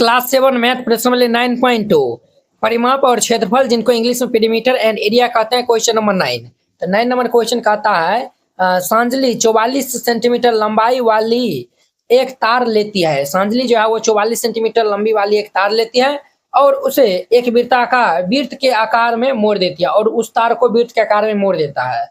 Class 7 math प्रश्न number 9.2 परिमाप और क्षेत्रफल जिनको इंग्लिश में पेरीमीटर एंड एरिया कहते हैं। Question number 9। तो 9 नंबर क्वेश्चन कहता है सांजलि 44 सेंटीमीटर लंबाई वाली एक तार लेती है। सांजलि जो है वो 44 सेंटीमीटर लंबी वाली एक तार लेती है और उसे एक वृत्त के आकार में मोड़ देती है और उस तार को वृत्त के आकार में मोड़ देता है।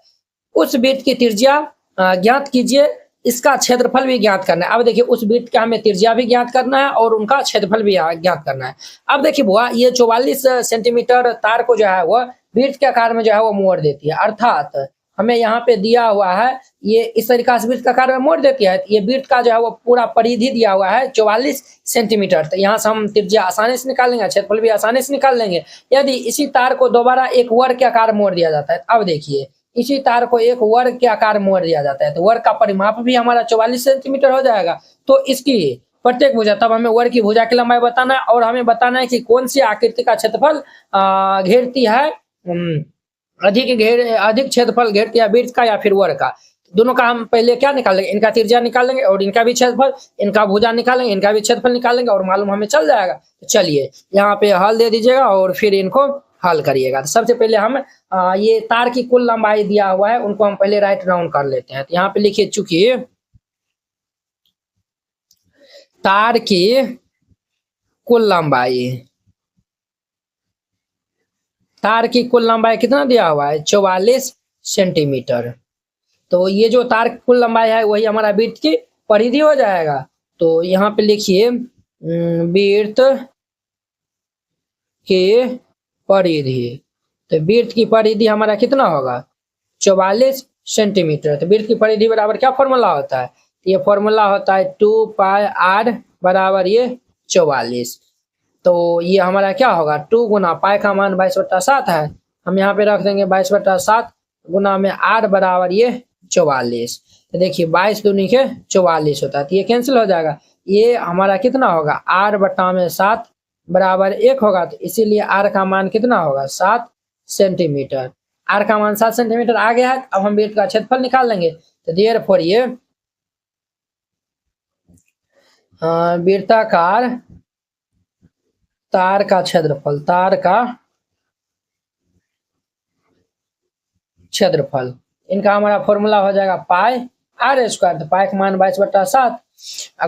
उस वृत्त की त्रिज्या ज्ञात कीजिए, इसका क्षेत्रफल भी ज्ञात करना है। अब देखिए उस वृत्त का हमें त्रिज्या भी ज्ञात करना है और उनका क्षेत्रफल भी ज्ञात करना है। अब देखिए बुआ ये 44 सेंटीमीटर तार को जो है वो वृत्त के आकार में जो है वो मोड़ देती है, अर्थात हमें यहाँ पे दिया हुआ है ये इस तरीका से वृत्त का आकार में मोड़ देती है। ये वृत्त का जो है वो पूरा परिधि दिया हुआ है 44 सेंटीमीटर। तो यहाँ से हम त्रिज्या आसानी से निकाल लेंगे, क्षेत्रफल भी आसानी से निकाल लेंगे। यदि इसी तार को दोबारा एक वर्ग के आकार मोड़ दिया जाता है, अब देखिए इसी तार को एक वर्ग के आकार में मोड़ दिया जाता है तो वर्ग का परिमाप भी हमारा 44 सेंटीमीटर हो जाएगा। तो इसकी प्रत्येक भुजा, तब हमें वर्ग की भुजा की लंबाई बताना है और हमें बताना है कि कौन सी आकृति का क्षेत्रफल घेरती है, अधिक क्षेत्रफल घेरती है, वृत्त का या फिर वर्ग का। दोनों का हम पहले क्या निकालेंगे, इनका त्रिज्या निकालेंगे और इनका भी क्षेत्रफल, इनका भुजा निकालेंगे, इनका भी क्षेत्रफल निकालेंगे और मालूम हमें चल जाएगा। तो चलिए यहाँ पे हल दे दीजिएगा और फिर इनको हल करिएगा। तो सबसे पहले हम ये तार की कुल लंबाई दिया हुआ है उनको हम पहले राइट डाउन कर लेते हैं। तो यहाँ पे लिखिए, चूंकि तार की कुल लंबाई कितना दिया हुआ है, 44 सेंटीमीटर। तो ये जो तार की कुल लंबाई है वही हमारा वृत्त की परिधि हो जाएगा। तो यहाँ पे लिखिए वृत्त की परिधि। तो वृत्त की परिधि हमारा कितना होगा, 44 सेंटीमीटर। तो वृत्त की परिधि बराबर क्या फॉर्मूला होता है, ये फॉर्मूला होता है 2 पाई r बराबर ये 44। तो ये हमारा क्या होगा, 2 गुना पाई का मान 22/7 है, हम यहाँ पे रख देंगे 22/7 गुना में r बराबर ये 44। तो देखिए 22 दूनी के 44 होता है, तो ये कैंसिल हो जाएगा। ये हमारा कितना होगा, r/7 बराबर 1 होगा। तो इसीलिए r का मान कितना होगा, 7 सेंटीमीटर। r का मान 7 सेंटीमीटर आ गया है। अब हम वृत्त का क्षेत्रफल निकाल लेंगे। तो देयरफॉर ये वृत्ताकार तार का क्षेत्रफल, इनका हमारा फॉर्मूला हो जाएगा पाई r²। तो पाई का मान 22/7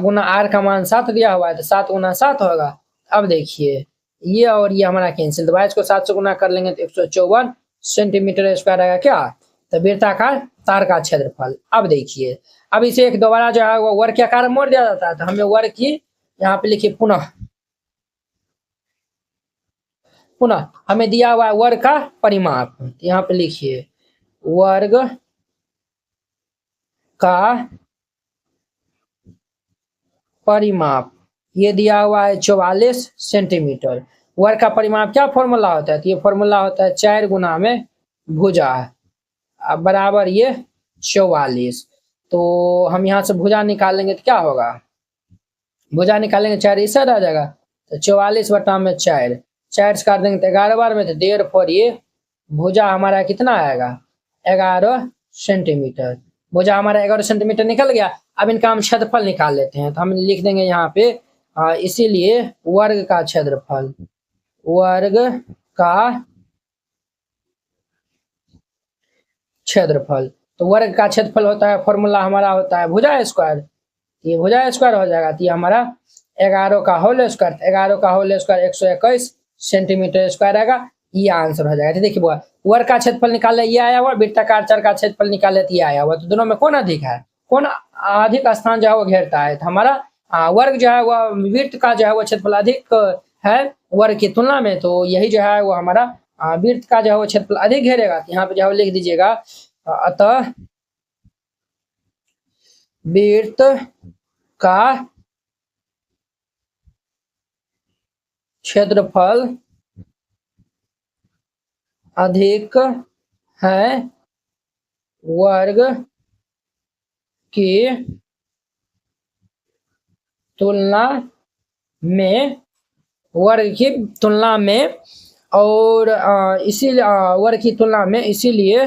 गुना r का मान 7 दिया हुआ है, तो 7 गुना 7 होगा। अब देखिए ये और ये हमारा कैंसिल, तो 22 को 7 से गुना कर लेंगे तो 154 सेंटीमीटर स्क्वायर आएगा क्या, तो वृत्ताकार तार का क्षेत्रफल। अब देखिए अब इसे एक दोबारा जो है वो वर्ग के आकार में मोड़ दिया जाता है। तो हमें वर्ग की यहाँ पे लिखिए पुनः हमें दिया हुआ है वर्ग का परिमाप। यहाँ पे लिखिए वर्ग का परिमाप, ये दिया हुआ है 44 सेंटीमीटर। वर्ग का परिमाप क्या फॉर्मूला होता है, तो ये फॉर्मूला होता है 4 गुना में भुजा बराबर ये 44। तो हम यहाँ से भुजा निकालेंगे तो क्या होगा, भुजा निकालेंगे 4 इससे रह जाएगा। तो 44/4 4 से काट देंगे तो 11 बार में। तो देयरफॉर ये भुजा हमारा कितना आएगा, 11 सेंटीमीटर। भुजा हमारा 11 सेंटीमीटर निकल गया। अब इनका हम क्षेत्रफल निकाल लेते हैं। तो हम लिख देंगे यहाँ पे इसीलिए वर्ग का क्षेत्रफल, वर्ग का क्षेत्रफल। तो वर्ग का क्षेत्रफल होता है, फॉर्मूला हमारा होता है भुजा स्क्वायर। ये भुजा स्क्वायर हो जाएगा। तो ये हमारा 11 का होल स्क्वायर, 11 का होल स्क्वायर 121 सेंटीमीटर स्क्वायर आएगा। ये आंसर हो जाएगा। देखिए वर्ग का क्षेत्रफल निकाले ये आया हुआ, वृत्ताकार चर का क्षेत्रफल निकाले तो ये आया हुआ। तो दोनों में कौन अधिक है, कौन अधिक स्थान जो है वो घेरता है, तो हमारा वर्ग जो है वह वृत्त का जो है वो क्षेत्रफल अधिक है वर्ग की तुलना में। तो यही जो है वो हमारा वृत्त का जो है वो क्षेत्रफल अधिक घेरेगा। तो यहाँ पे जो है लिख दीजिएगा अतः वृत्त का क्षेत्रफल अधिक है वर्ग की तुलना में, वर्ग की तुलना में और इसीलिए वर्ग की तुलना में इसीलिए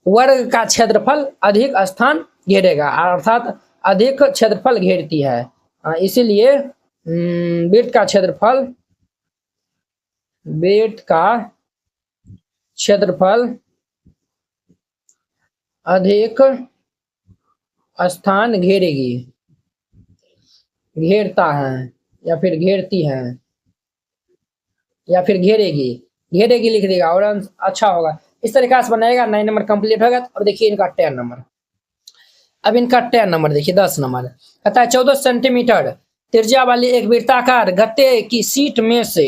वर्ग का क्षेत्रफल अधिक स्थान घेरेगा, अर्थात अधिक क्षेत्रफल घेरती है। इसीलिए वृत्त का क्षेत्रफल अधिक स्थान घेरता है या फिर घेरती है या फिर घेरेगी लिख देगा और अच्छा होगा। इस तरीके से बनाएगा। 9 नंबर कंप्लीट होगा। अब देखिए इनका 10 नंबर। अब इनका 10 नंबर देखिए 10 नंबर कहता है 14 सेंटीमीटर त्रिज्या वाली एक वृत्ताकार गत्ते की सीट में से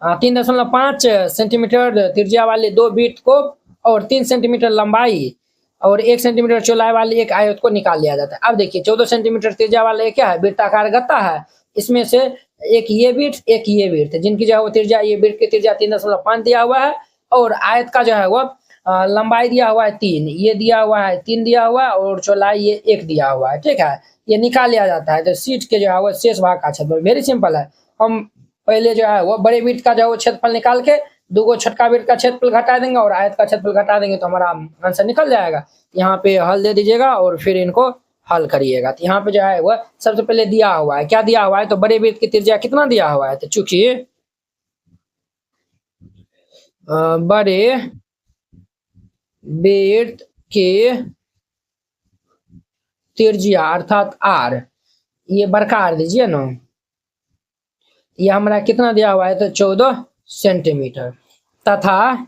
3.5 सेंटीमीटर त्रिज्या वाले 2 वृत्त को और 3 सेंटीमीटर लंबाई और 1 सेंटीमीटर चौड़ाई वाली एक आयत को निकाल लिया जाता है। अब देखिए 14 सेंटीमीटर त्रिज्या वाला क्या है, वृत्ताकार गत्ता है। इसमें से एक ये वृत्त जिनकी जो है वो त्रिज्या, ये वृत्त की त्रिज्या 3.5 दिया हुआ है और आयत का जो है वो लंबाई दिया हुआ है 3, ये दिया हुआ है 3 दिया हुआ है और चौड़ाई ये 1 दिया हुआ है। ठीक है, ये निकाल लिया जाता है। तो सीट के जो है वो शेष भाग का क्षेत्रफल वेरी सिंपल है। हम पहले जो है वो बड़े वृत्त का जो है वो क्षेत्रफल निकाल के 2 छोटका वृत्त का क्षेत्रफल घटा देंगे और आयत का क्षेत्रफल घटा देंगे तो हमारा आंसर निकल जाएगा। यहाँ पे हल दे दीजिएगा और फिर इनको हल करिएगा। तो यहाँ पे जो है वो सबसे पहले दिया हुआ है, क्या दिया हुआ है, तो बड़े वृत्त की त्रिज्या कितना दिया हुआ है, तो चूंकि बड़े वृत्त के त्रिज्या अर्थात आर, ये बड़का आर दीजिए ना, ये हमारा कितना दिया हुआ है, तो 14 सेंटीमीटर तथा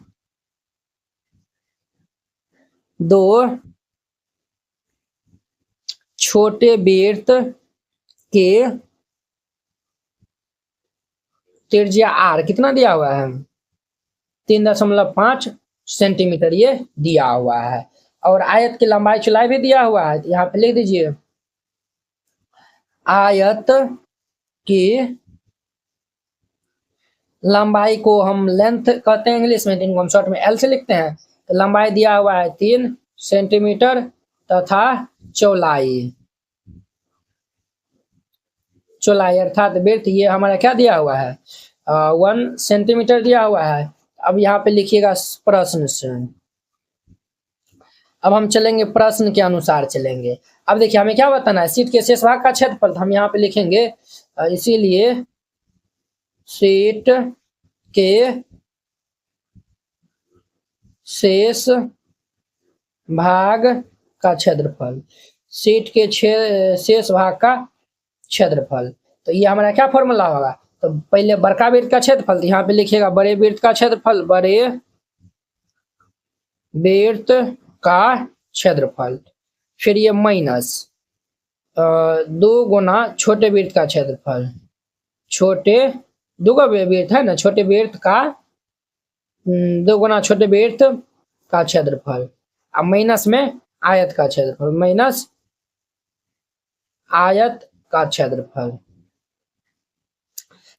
2 छोटे वृत्त के त्रिज्या आर कितना दिया हुआ है, 3.5 सेंटीमीटर ये दिया हुआ है और आयत की लंबाई चौड़ाई भी दिया हुआ है। यहाँ पे लिख दीजिए आयत की लंबाई को हम लेंथ कहते हैं इंग्लिश में, इनको हम शॉर्ट में एल से लिखते हैं। तो लंबाई दिया हुआ है 3 सेंटीमीटर तथा चौड़ाई अर्थात वृत्त ये हमारा क्या दिया हुआ है, 1 सेंटीमीटर दिया हुआ है। अब यहाँ पे लिखिएगा प्रश्न से। अब हम चलेंगे प्रश्न के अनुसार चलेंगे। अब देखिए हमें क्या बताना है, सीट के शेष भाग का क्षेत्रफल, हम यहाँ पे लिखेंगे इसीलिए सीट के शेष भाग का क्षेत्रफल, सीट के शेष भाग का क्षेत्रफल। तो ये हमारा क्या फॉर्मूला होगा, तो पहले बड़का वृत्त का क्षेत्रफल, तो यहाँ पे लिखिएगा बड़े वृत्त का क्षेत्रफल, बड़े वृत्त का क्षेत्रफल, फिर ये माइनस 2 गुना छोटे वृत्त का क्षेत्रफल, छोटे 2 का वृत्त है ना, छोटे वृत्त का 2 गुना छोटे वृत्त का क्षेत्रफल, अब माइनस में आयत का क्षेत्रफल, माइनस आयत का क्षेत्रफल।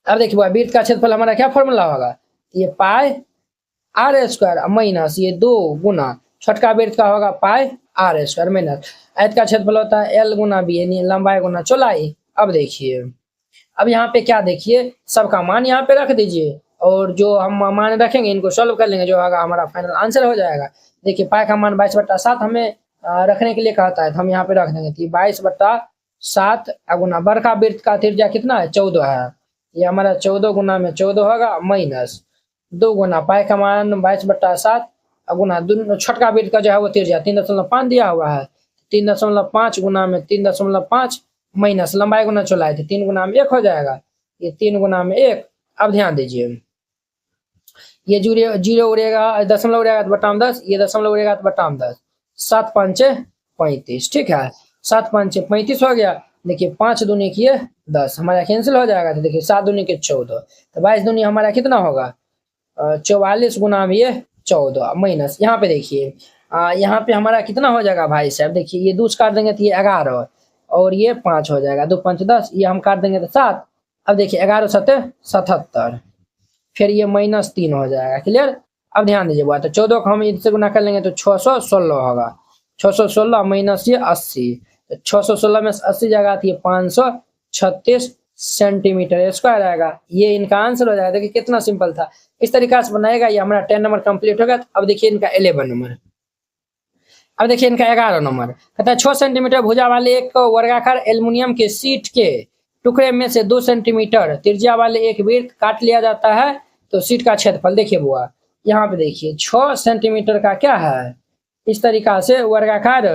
अब देखिए वृत्त का क्षेत्रफल हमारा क्या फॉर्मूला होगा, ये पाई आर स्क्वायर माइनस ये 2 गुना छोटका वृत्त का होगा पाई आर स्क्वायर माइनस आयत का क्षेत्रफल होता है एल गुना बी, यानी लंबाई गुना चौड़ाई। अब देखिए अब यहाँ पे क्या, देखिए सबका मान यहाँ पे रख दीजिए और जो हम मान रखेंगे इनको सॉल्व कर लेंगे, जो होगा हमारा फाइनल आंसर हो जाएगा। देखिए पाई का मान 22/7 हमें रखने के लिए कहता है, तो हम यहाँ पे रख देंगे। तो 22/7 गुना बड़का वृत्त का त्रिज्या कितना है, 14 है, ये हमारा 14 गुना में 14 होगा माइनस 2 गुना पाई का मान 22/7 गुना छोटका वृत्त का जो है वो त्रिज्या 3.5 दिया हुआ है, 3.5 गुना में 3.5 माइनस लंबाई गुना चौड़ाई, 3 गुना में 1 हो जाएगा, ये 3 गुना में 1। अब ध्यान दीजिए ये जीरो उड़ेगा, दशमलव उड़ेगा तो बटा में 10, ये दशमलव उड़ेगा तो बटा में 10, 7 5 35। ठीक है, 7 5 35 हो गया। देखिए 5 दूनी किए 10, हमारा कैंसिल हो जाएगा। तो देखिए 7 दूनी के 14, तो 22 दूनी हमारा कितना होगा, 44 गुना में ये 14 माइनस, यहाँ पे देखिए यहाँ पे हमारा कितना हो जाएगा भाई साहब, देखिए ये 2 काट देंगे तो ये 11 और ये 5 हो जाएगा, 2 5 10, ये हम काट देंगे तो 7। अब देखिए 11 7 77, फिर ये -3 हो जाएगा, क्लियर। अब ध्यान दीजिए बात, तो 14 को हम इससे गुना कर लेंगे तो 616 होगा, 616 माइनस ये 80, तो 616 में 80 जाएगा तो ये 536 सेंटीमीटर स्क्वायर आएगा। ये इनका आंसर हो जाएगा। देखिए कितना सिंपल था, इस तरीके से बनाएगा। ये हमारा 10 नंबर कंप्लीट हो गया। अब देखिए इनका 11 नंबर, अब देखिए इनका 11 नंबर कहता है 6 सेंटीमीटर भुजा वाले एक वर्गाकार एल्युमिनियम के शीट के टुकड़े में से 2 सेंटीमीटर त्रिज्या वाले एक वृत्त काट लिया जाता है तो शीट का क्षेत्रफल। देखिए बुआ यहाँ पे देखिए 6 सेंटीमीटर का क्या है, इस तरीका से वर्गाकार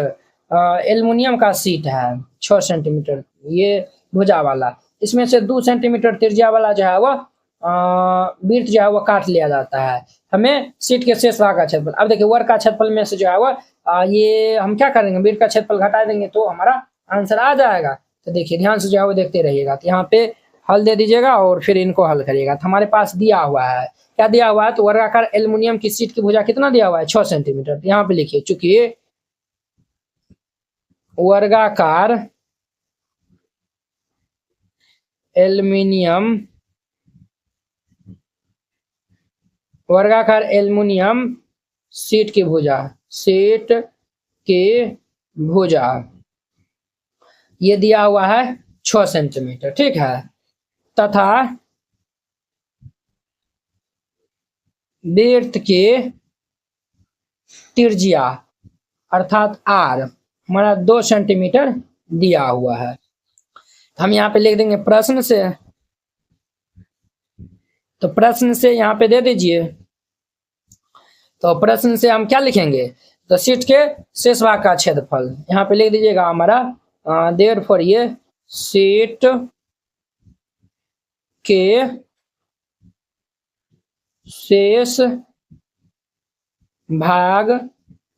एल्युमिनियम का शीट है 6 सेंटीमीटर ये भुजा वाला, इसमें से 2 सेंटीमीटर त्रिज्या वाला जो है वह वृत्त जो है वह काट लिया जाता है, हमें शीट के शेष भाग का क्षेत्रफल। अब देखिए वर्ग का क्षेत्रफल में से जो है वह ये हम क्या करेंगे, वृत्त का क्षेत्रफल घटा देंगे तो हमारा आंसर आ जाएगा। तो देखिए ध्यान से जो है वो देखते रहिएगा, तो यहाँ पे हल दे दीजिएगा और फिर इनको हल करिएगा। तो हमारे पास दिया हुआ है, क्या दिया हुआ है, तो वर्गाकार एल्युमिनियम की शीट की भुजा कितना दिया हुआ है 6 सेंटीमीटर। यहाँ पे लिखिए चूंकि वर्गाकार एल्युमिनियम शीट की भुजा ये दिया हुआ है 6 सेंटीमीटर, ठीक है, तथा वृत्त के त्रिज्या अर्थात आर हमारा 2 सेंटीमीटर दिया हुआ है। हम यहाँ पे लिख देंगे प्रश्न से, तो प्रश्न से यहाँ पे दे दीजिए। तो प्रश्न से हम क्या लिखेंगे, तो शीट के शेष भाग का क्षेत्रफल यहाँ पे लिख दीजिएगा हमारा देयरफॉर ये शीट के शेष भाग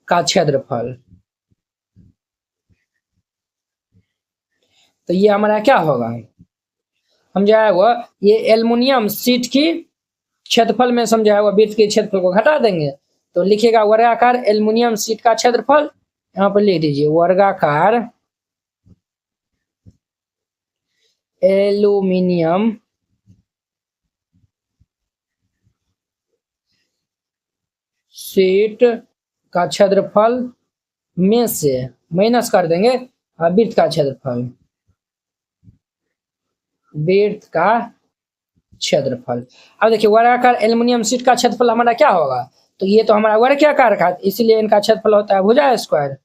का क्षेत्रफल। तो ये हमारा क्या होगा, हम जो है वो ये एल्युमिनियम शीट की क्षेत्रफल में समझा हुआ वृत्त के क्षेत्रफल को घटा देंगे तो लिखिएगा वर्गाकार एल्युमिनियम शीट का क्षेत्रफल, यहाँ पर लिख दीजिए वर्गाकार एल्युमिनियम शीट का क्षेत्रफल में से माइनस कर देंगे वृत्त का क्षेत्रफल, वृत्त का क्षेत्रफल। अब देखिए वर्गाकार एल्युमिनियम शीट का क्षेत्रफल हमारा क्या होगा, तो ये तो हमारा वर्गाकार का इसलिए इनका क्षेत्रफल होता है भुजा स्क्वायर,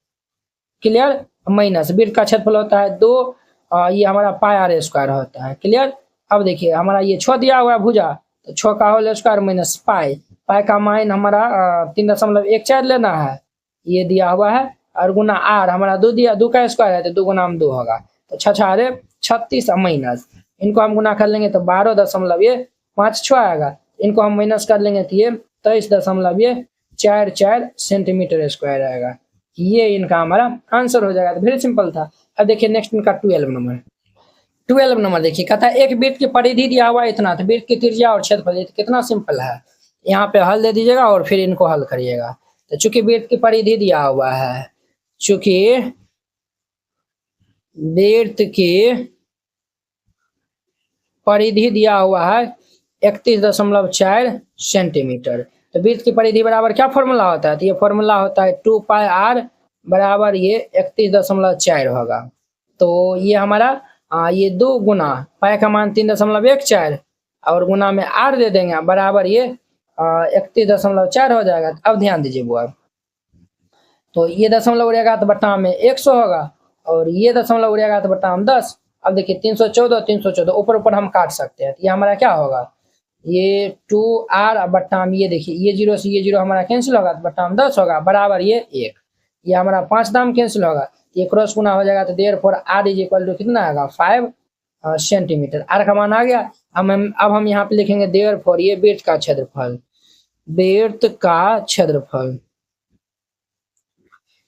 क्लियर, माइनस वृत्त का क्षेत्रफल होता है 2 ये हमारा पाई आर स्क्वायर होता है, क्लियर। अब देखिए हमारा ये 6 दिया हुआ है भुजा, तो 6 का होल स्क्वायर माइनस पाई का मान हमारा 3.14 लेना है, ये दिया हुआ है, और गुना आर हमारा 2 दिया, 2 का स्क्वायर है तो 2 गुना 2 होगा, तो 6 36 माइनस इनको हम गुना कर लेंगे तो 12.5 आएगा, इनको हम माइनस कर लेंगे तो ये 23.44 सेंटीमीटर स्क्वायर आएगा, ये इनका हमारा आंसर हो जाएगा। तो वेरी सिंपल था। अब देखिए नेक्स्ट इनका 12 नंबर देखिए, कहता है एक वृत्त की परिधि दिया हुआ इतना, तो वृत्त की त्रिज्या और क्षेत्रफल, कितना सिंपल है, यहाँ पे हल दे दीजिएगा और फिर इनको हल करिएगा। तो चूंकि वृत्त की परिधि दिया हुआ है, चूंकि वृत्त की परिधि दिया हुआ है 31.4 सेंटीमीटर, तो वृत्त की परिधि बराबर क्या फॉर्मूला होता है, तो ये फॉर्मूला होता है 2 पाई आर बराबर ये 31.4 होगा। तो ये हमारा ये 2 गुना पाई का मान 3.14 और गुना में आर दे देंगे बराबर ये 31.4 हो जाएगा। अब ध्यान दीजिए बुआ, तो ये दशमलव उड़ेगा तो बट्टा में 100 होगा और ये दशमलव उड़ेगा तो बट्टा में 10। अब देखिए 314 ऊपर ऊपर हम काट सकते हैं, तो ये हमारा क्या होगा, ये 2r बट्टा में ये देखिए ये 0 से ये 0 हमारा कैंसिल होगा तो बट्टा में 10 होगा बराबर ये 1, ये हमारा 5 दाम कैंसिल होगा, ये क्रॉस गुना हो जाएगा, तो therefore r is equal to कितना आएगा 5 सेंटीमीटर, r का मान आ गया। अब हम यहाँ पे लिखेंगे देयरफॉर ये वृत्त का क्षेत्रफल,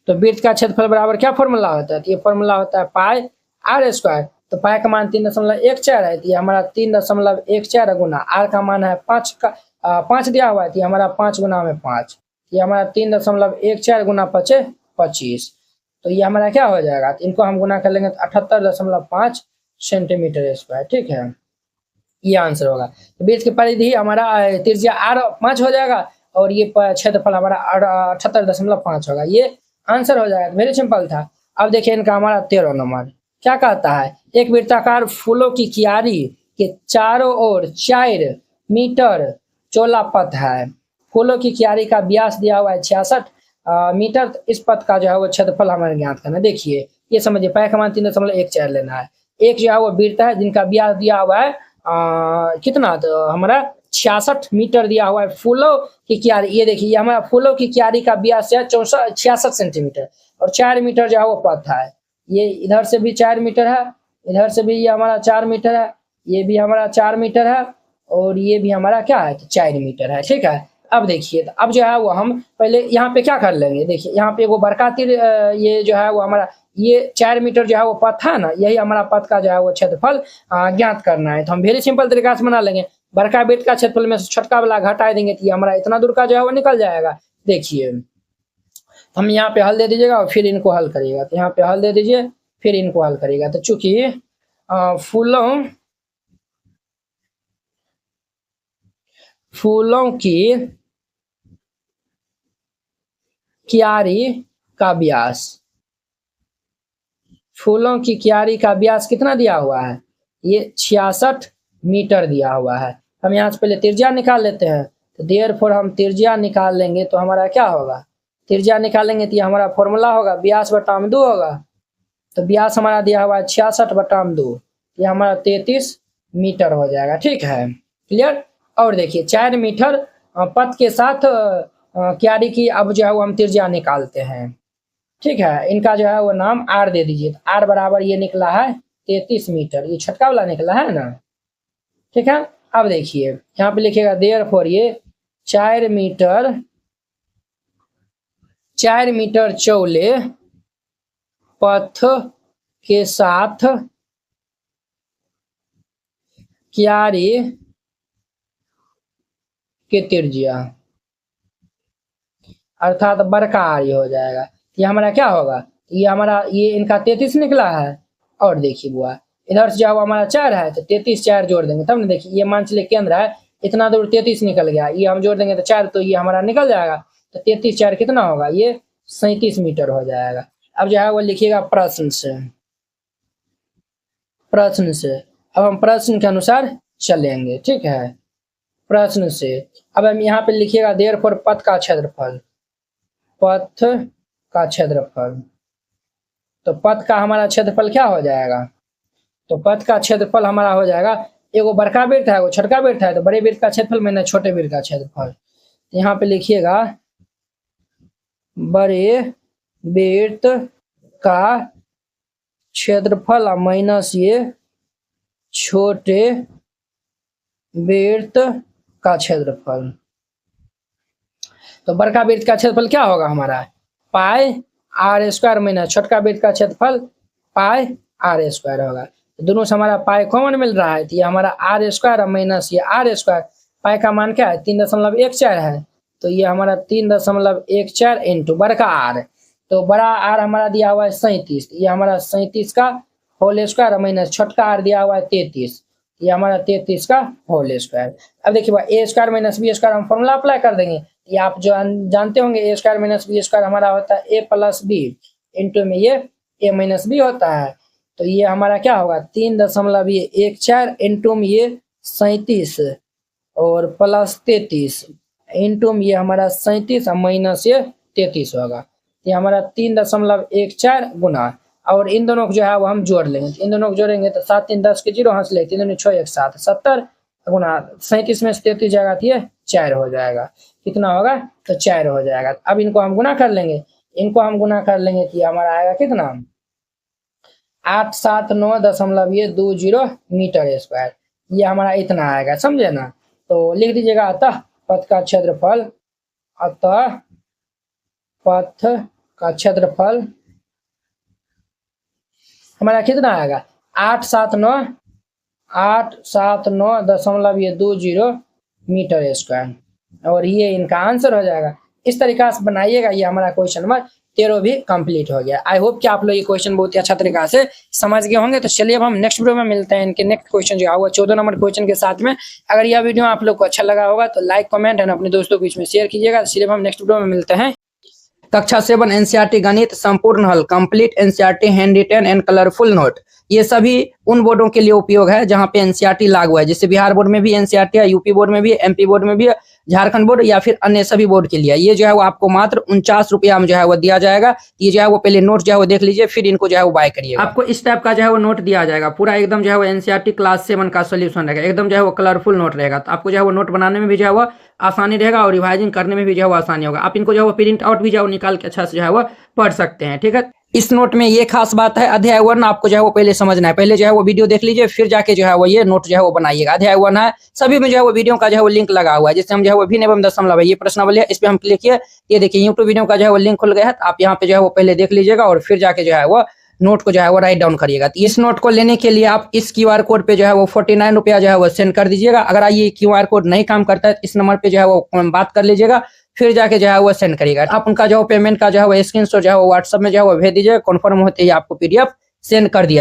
तो वृत्त का क्षेत्रफल बराबर क्या फॉर्मूला होता है, तो ये फॉर्मूला होता है पाई आर स्क्वायर, तो पाई का मान 3.14 है, तो ये हमारा 3.14 गुना आर का मान है 5 दिया हुआ है, तो ये हमारा 5 गुना में 5, ये हमारा 3.14 गुना 5 25, तो ये हमारा क्या हो जाएगा, तो इनको हम गुना कर लेंगे तो 78.5 सेंटीमीटर स्क्वायर, ठीक है, ये आंसर होगा। तो वृत्त की परिधि हमारा त्रिज्या आर 5 हो जाएगा और ये क्षेत्रफल हमारा 78.5 होगा, ये आंसर हो जाएगा। वेरी सिंपल था। अब देखिए इनका हमारा 13 नंबर क्या कहता है, एक वृत्ताकार फूलों की क्यारी के चारों ओर 4 मीटर चौड़ा पथ है, फूलों की क्यारी का व्यास दिया हुआ है 66 मीटर, इस पथ का जो है वो क्षेत्रफल हमारे ज्ञात करना है। देखिए ये समझिए, पाई का मान 3.14 लेना है। एक जो है वो वृत्त है जिनका व्यास दिया हुआ है कितना, तो हमारा 66 मीटर दिया हुआ है। फूलों की क्यारी, ये देखिए ये हमारा फूलों की क्यारी का व्यास है 66 सेंटीमीटर और 4 मीटर जो है वो पथ है। ये इधर से भी 4 मीटर है, इधर से भी ये हमारा 4 मीटर है, ये भी हमारा 4 मीटर है और ये भी हमारा क्या है, तो 4 मीटर है। ठीक है, अब देखिए तो अब जो है वो हम पहले यहाँ पे क्या कर लेंगे, देखिए यहाँ पे वो बरका तीर, ये जो है वो हमारा ये 4 मीटर जो है वो पथ है ना, यही हमारा पथ का जो है वो क्षेत्रफल ज्ञात करना है। तो हम वेरी सिंपल तरीका से बना लेंगे, बरका वृत्त का क्षेत्रफल में से छोटका वाला घटा देंगे तो ये हमारा इतना दूर का जो है वो निकल जाएगा। देखिए हम यहाँ पे हल दे दीजिएगा और फिर इनको हल करिएगा, तो यहाँ पे हल दे दीजिए फिर इनको हल करिएगा। तो चूंकि फूलों की क्यारी का व्यास, फूलों की क्यारी का व्यास कितना दिया हुआ है, ये 66 मीटर दिया हुआ है। हम यहाँ से पहले त्रिज्या निकाल लेते हैं, तो देयरफॉर हम त्रिज्या निकाल लेंगे तो हमारा क्या होगा, त्रिज्या निकालेंगे तो ये हमारा फॉर्मूला होगा व्यास बटा में 2 होगा। तो व्यास हमारा दिया हुआ है 66 बटा में 2, ये हमारा 33 मीटर हो जाएगा। ठीक है, क्लियर। और देखिए 4 मीटर पथ के साथ क्यारी की अब जो है वो हम त्रिज्या निकालते हैं। ठीक है, इनका जो है वो नाम आर दे दीजिए। आर बराबर ये निकला है 33 मीटर, ये छटका वाला निकला है ना। ठीक है, अब देखिए यहाँ पे लिखिएगा देयरफॉर ये 4 मीटर चौले पथ के साथ क्यारी के त्रिज्या अर्थात बरका आर हो जाएगा। ये हमारा क्या होगा, ये हमारा ये इनका 33 निकला है और देखिए बुआ इधर से जाओ हमारा 4 है तो 33 4 जोड़ देंगे तब ना। देखिए ये मान चलिए केंद्र है, इतना दूर 33 निकल गया, ये हम जोड़ देंगे तो 4, तो ये हमारा निकल जाएगा। तो 33 4 कितना होगा, ये 37 मीटर हो जाएगा। अब जो है वो लिखिएगा प्रश्न से अब हम प्रश्न के अनुसार चलेंगे। ठीक है, प्रश्न से अब हम यहाँ पे लिखिएगा देयरफॉर पथ का क्षेत्रफल, पथ का क्षेत्रफल। तो पथ का हमारा क्षेत्रफल क्या हो जाएगा, तो पथ का क्षेत्रफल हमारा हो जाएगा, एगो बड़का वृत्त है वो छोटका वृत्त है, तो बड़े वृत्त का क्षेत्रफल मैंने छोटे वृत्त का क्षेत्रफल। यहाँ पे लिखिएगा बड़े वृत्त का क्षेत्रफल माइनस ये छोटे वृत्त का क्षेत्रफल। तो बड़का वृत्त का क्षेत्रफल क्या होगा हमारा, पाई आर स्क्वायर माइनस छोटका वृत्त का क्षेत्रफल पाई आर स्क्वायर होगा। तो दोनों से हमारा पाई कॉमन मिल रहा है, तो ये हमारा आर स्क्वायर माइनस ये आर स्क्वायर, पाई का मान क्या है 3.14 है, तो ये हमारा 3.14 इंटू बड़का आर, तो बड़ा आर हमारा दिया हुआ है 37, ये हमारा 37 का होल स्क्वायर माइनस छोटका आर दिया हुआ है 33, ये हमारा 33 का होल स्क्वायर। अब देखिए भाई ए स्क्वायर माइनस बी स्क्वायर हम फॉर्मूला अप्लाई कर देंगे, ये आप जो जानते होंगे ए स्क्वायर माइनस बी स्क्वायर हमारा होता है ए प्लस बी इंटू में ये ए माइनस बी होता है। तो ये हमारा क्या होगा 3.14 इंटू में ये 37 और प्लस 33 इंटू में ये हमारा 37 माइनस ये 33 होगा, ये हमारा 3.14 गुना, और इन दोनों को जो है वो हम जोड़ लेंगे, इन दोनों को जोड़ेंगे तो 7 3 10 के 0 हंस ले, 3 6 1 7 70 गुना 37 में से 33 जाएगा तो ये 4 हो जाएगा। कितना होगा, तो 4 हो जाएगा। अब इनको हम गुना कर लेंगे, इनको हम गुना कर लेंगे तो ये हमारा आएगा कितना 879.20 मीटर स्क्वायर, ये हमारा इतना आएगा, समझे ना। तो लिख दीजिएगा अतः पथ का क्षेत्रफल, अतः पथ का क्षेत्रफल हमारा कितना आएगा 879.20 मीटर स्क्वायर, और ये इनका आंसर हो जाएगा। इस तरीका से बनाइएगा, ये हमारा क्वेश्चन नंबर 13 भी कंप्लीट हो गया। आई होप कि आप लोग ये क्वेश्चन बहुत ही अच्छा तरीका से समझ गए होंगे। तो चलिए अब हम नेक्स्ट वीडियो में मिलते हैं, इनके नेक्स्ट क्वेश्चन जो है 14 नंबर क्वेश्चन के साथ में। अगर यह वीडियो आप लोग को अच्छा लगा होगा तो लाइक कमेंट एंड अपने दोस्तों के बीच में शेयर कीजिएगा। चलिए हम नेक्स्ट वीडियो में मिलते हैं। कक्षा 7 एनसीईआरटी गणित संपूर्ण हल complete NCERT handwritten and colourful note, ये सभी उन बोर्डों के लिए उपयोग है जहां पे एनसीईआरटी लागू है, जैसे बिहार बोर्ड में भी एनसीईआरटी है, यूपी बोर्ड में भी है, एमपी बोर्ड में भी है, झारखंड बोर्ड या फिर अन्य सभी बोर्ड के लिए। ये जो है वो आपको मात्र 49 रुपया में जो है वो दिया जाएगा। ये जो है वो पहले नोट जो है वो देख लीजिए, फिर इनको जो है वो बाय करिए। आपको इस टाइप का जो है वो नोट दिया जाएगा, पूरा एकदम जो है वो एनसीईआरटी क्लास 7 का सोल्यूशन रहेगा, एकदम जो है वो कलरफुल नोट रहेगा। तो आपको जो है वो नोट बनाने में भी जो है वो आसानी रहेगा और रिवाइजिंग करने में भी जो है वो आसानी होगा। आप इनको जो है वो प्रिंट आउट भी जो है वो निकाल के अच्छा से जो है वो पढ़ सकते हैं, ठीक है। इस नोट में ये खास बात है, अध्याय 1 आपको जो है वो पहले समझना है, पहले जो है वो वीडियो देख लीजिए, फिर जाके जो है वो ये नोट जो है वो बनाइएगा। अध्याय 1 है, सभी में जो है वो वीडियो का जो है वो लिंक लगा हुआ है, जिससे हम जो है वो भिन्न एवं दशमलव है, ये प्रश्नावली है, इस पे हम क्लिक किए, ये देखिए यूट्यूब वीडियो का जो है वो लिंक खुल गया है। तो आप यहाँ पे जो है वो पहले देख लीजिएगा और फिर जाके जो है वो नोट को जो है वो राइट डाउन करिएगा। तो इस नोट को लेने के लिए आप इस क्यूआर कोड पे जो है वो 49 रुपया जो है वो सेंड कर दीजिएगा। अगर ये क्यूआर कोड नहीं काम करता है तो इस नंबर पे जो है वो बात कर लीजिएगा, फिर जाके जो है वो सेंड करिएगा। आप उनका जो पेमेंट का जो है वो स्क्रीनशॉट जो है वो व्हाट्सएप में जो है वो भेज दीजिएगा, कन्फर्म होते ही आपको पीडीएफ सेंड कर दिया।